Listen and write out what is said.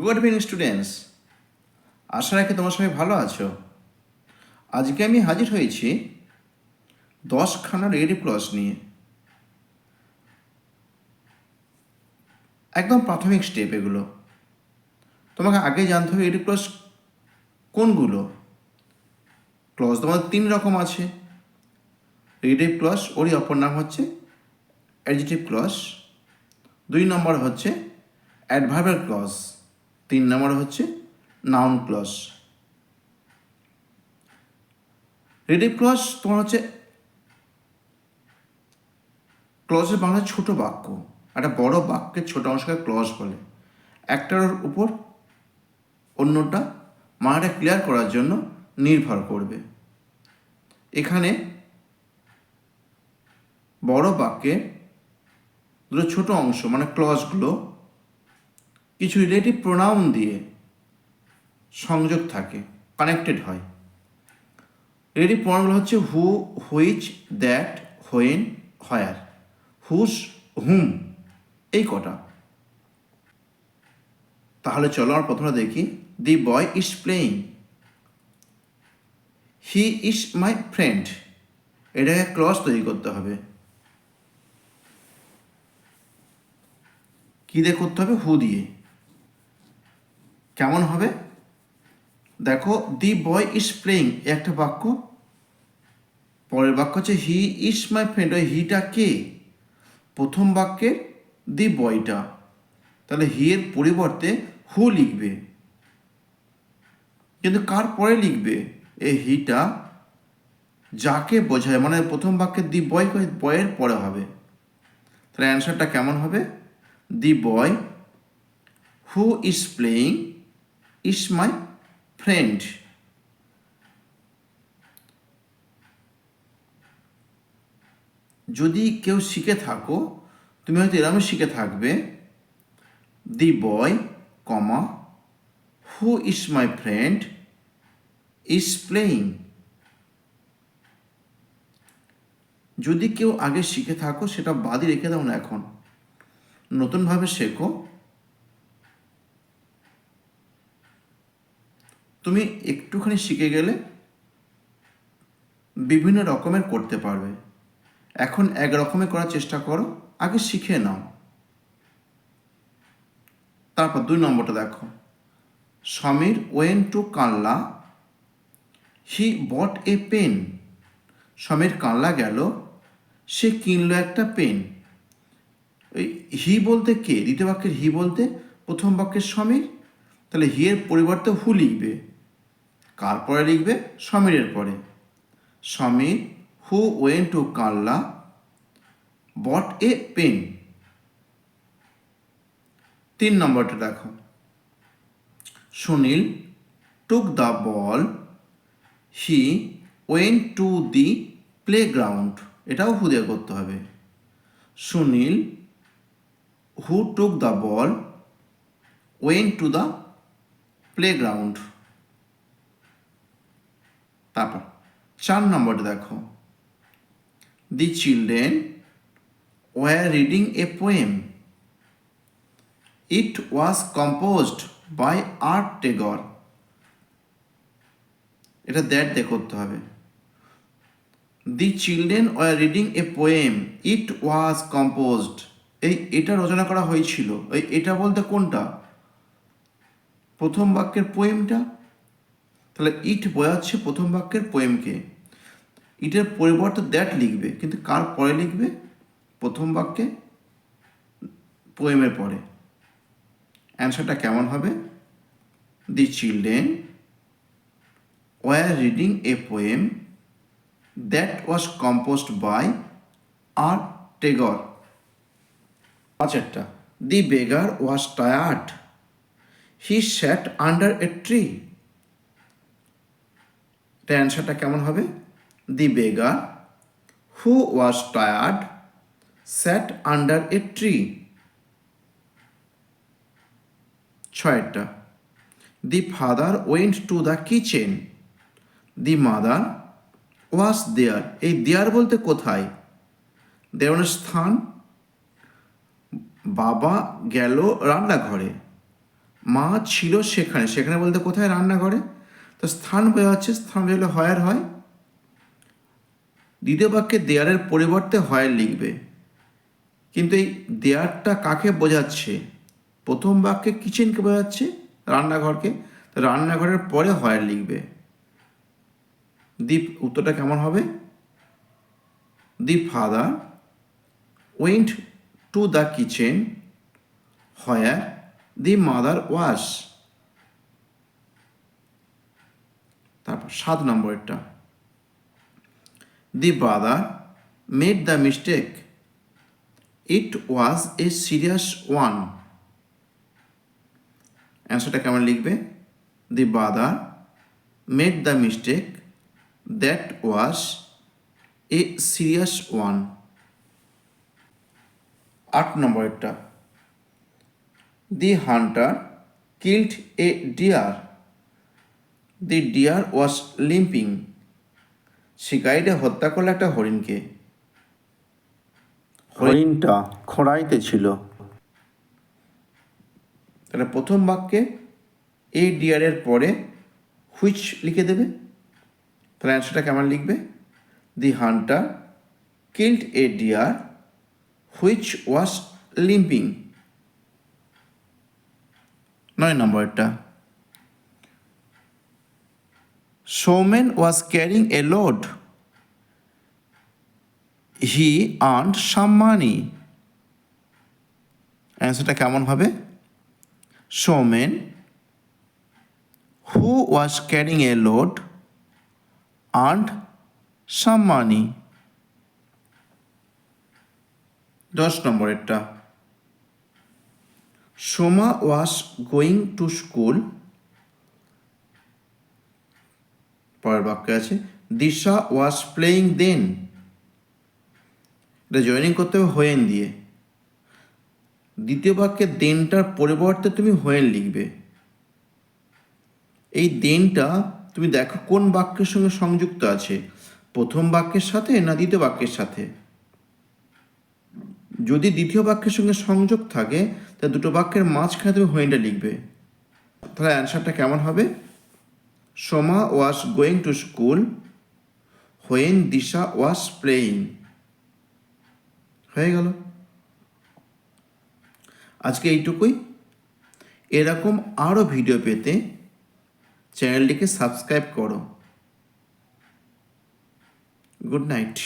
Good evening students, আশা রাখি তোমার সবাই ভালো আছো। আজকে আমি হাজির হয়েছি 10খানা রেডি ক্লজ নিয়ে। একদম প্রাথমিক স্টেপ এগুলো। তোমাকে আগে জানতে হবে রেডি ক্লজ কোনগুলো। ক্লজ তোমাদের 3 রকম আছে। রেডি ক্লজ, ওরই অপর নাম হচ্ছে অ্যাডজেক্টিভ ক্লজ। 2 নম্বর হচ্ছে অ্যাডভার্বাল ক্লজ। 3 নম্বর হচ্ছে নাউন ক্লজ। রেডি ক্লজ তোমার হচ্ছে ক্লজের বাংলা ছোট বাক্য। একটা বড় বাক্যের ছোট অংশকে ক্লজ বলে। একটার উপর অন্যটা মানেটা ক্লিয়ার করার জন্য নির্ভর করবে। এখানে বড় বাক্যে দুটো ছোট অংশ মানে ক্লজগুলো কিছু রিলেটিভ প্রোনাউন দিয়ে সংযোগ থাকে, কানেক্টেড হয়। রিলেটিভ প্রোনাউনগুলো হচ্ছে who, which, that, when, where, whose, whom, এই কটা। তাহলে চলো আমরা প্রথমে দেখি। The boy is playing, he is my friend. এটাকে ক্লজ তৈরি করতে হবে। কী দিয়ে করতে হবে? হু দিয়ে। কেমন হবে দেখো, দি বয় ইজ প্লেয়িং একটা বাক্য। পরের বাক্য হচ্ছে হি ইজ মাই ফ্রেন্ড। ওই হিটা কে? প্রথম বাক্যে দি বয়টা, তাহলে হি এর পরিবর্তে হু লিখবে। কিন্তু কার পরে লিখবে? এই হিটা যাকে বোঝায়, মানে প্রথম বাক্যে দি বয়, বয়ের পরে হবে। তাহলে অ্যান্সারটা কেমন হবে? The boy who is playing is my friend. যদি কেউ শিখে থাকো, তুমি হয়তো এরকমই শিখে থাকবে, the boy comma who is my friend is playing. যদি কেউ আগে শিখে থাকো সেটা বাদই রেখে দাও না, এখন নতুনভাবে শেখো। তুমি একটুখানি শিখে গেলে বিভিন্ন রকমের করতে পারবে। এখন এক রকমের করার চেষ্টা করো, আগে শিখে নাও। তারপর 2 নম্বরটা দেখো। সমীর ওয়েন টু কানলা, he bought a pen. Samir কানলা গেল, সে কিনলো একটা পেন। ওই হি বলতে কে? দ্বিতীয় বাক্যের হি বলতে প্রথম বাক্যের সমীর, তাহলে হি এর পরিবর্তে হু লিখবে। কার পরে লিখবে? সমীরের পরে। সমীর হু ওয়েন টু কানলা বট এ পেন। 3 নম্বরটা দেখো। Sunil took the ball, he went to the playground. এটাও হু দিয়ে করতে হবে। Sunil who took the ball went to the playground. তারপর 4 নম্বরটা দেখো। The children were reading a poem, it was composed by R Tagore. এটা দ্যাট দিয়ে করতে হবে। The children were reading a poem, it was composed. এটা রচনা করা হয়েছিল। এটা বলতে কোনটা? প্রথম বাক্যের পোয়েমটা। তাহলে ইট বোঝাচ্ছে প্রথম বাক্যের পোয়েমকে। ইটের পরিবর্তে দ্যাট লিখবে, কিন্তু কার পরে লিখবে? প্রথম বাক্যে পোয়েমের পরে। অ্যান্সারটা কেমন হবে? The children were reading a poem that was composed by R Tagore. 5টা। The beggar was tired, he sat under a tree. এটা অ্যান্সারটা কেমন হবে? The beggar who was tired sat under a tree. 6টা। The father went to the kitchen, the mother was there. এই there বলতে কোথায়? দেয়ার স্থান। বাবা গেল রান্নাঘরে, মা ছিল সেখানে, সেখানে বলতে কোথায়? রান্নাঘরে। তো স্থান বোঝাচ্ছে, স্থান বোঝালে হয়ার হয়। দ্বিতীয় বাক্যে দেয়ারের পরিবর্তে হয়ার লিখবে, কিন্তু এই দেয়ারটা কাকে বোঝাচ্ছে? প্রথম বাক্যে কিচেনকে বোঝাচ্ছে, রান্নাঘরকে। তো রান্নাঘরের পরে হয়ার লিখবে। উত্তরটা কেমন হবে? The father went to the kitchen where the mother was. তারপর 7 নম্বরেরটা, the brother made the mistake, it was a serious one. অ্যান্সারটা কেমন লিখবে? The brother made the mistake, that was a serious one. 8 নম্বরেরটা, the hunter killed a deer, the deer was limping. শিকারীটা হত্যা করলো একটা হরিণকে, হরিণটা খোঁড়াইতে ছিল। তাহলে প্রথম বাক্যে এ ডিয়ারের পরে হুইচ লিখে দেবে। তাহলে অ্যান্সারটা কেমন লিখবে? The hunter killed a deer which was limping. 9 নম্বরটা, Soumen was carrying a load, he earned some money. অ্যান্সারটা কেমন হবে? Soumen who was carrying a load earned some money. 10 নম্বরেরটা, Soma was going to school, পরের বাক্যে আছে দিশা ওয়াজ প্লেয়িং দেন। এটা joining করতে হবে হোয়েন দিয়ে। দ্বিতীয় বাক্যে দেনটার পরিবর্তে তুমি হোয়েন লিখবে। এই দেনটা তুমি দেখো কোন বাক্যের সঙ্গে সংযুক্ত আছে, প্রথম বাক্যের সাথে না দ্বিতীয় বাক্যের সাথে। যদি দ্বিতীয় বাক্যের সঙ্গে সংযোগ থাকে তাহলে দুটো বাক্যের মাঝখানে তুমি হোয়েনটা লিখবে। তাহলে অ্যান্সারটা কেমন হবে? Soma was going to school when Disha was playing. হয়ে গেল। আজকে এইটুকুই। এরকম আরও ভিডিও পেতে চ্যানেলটিকে সাবস্ক্রাইব করো। Good night.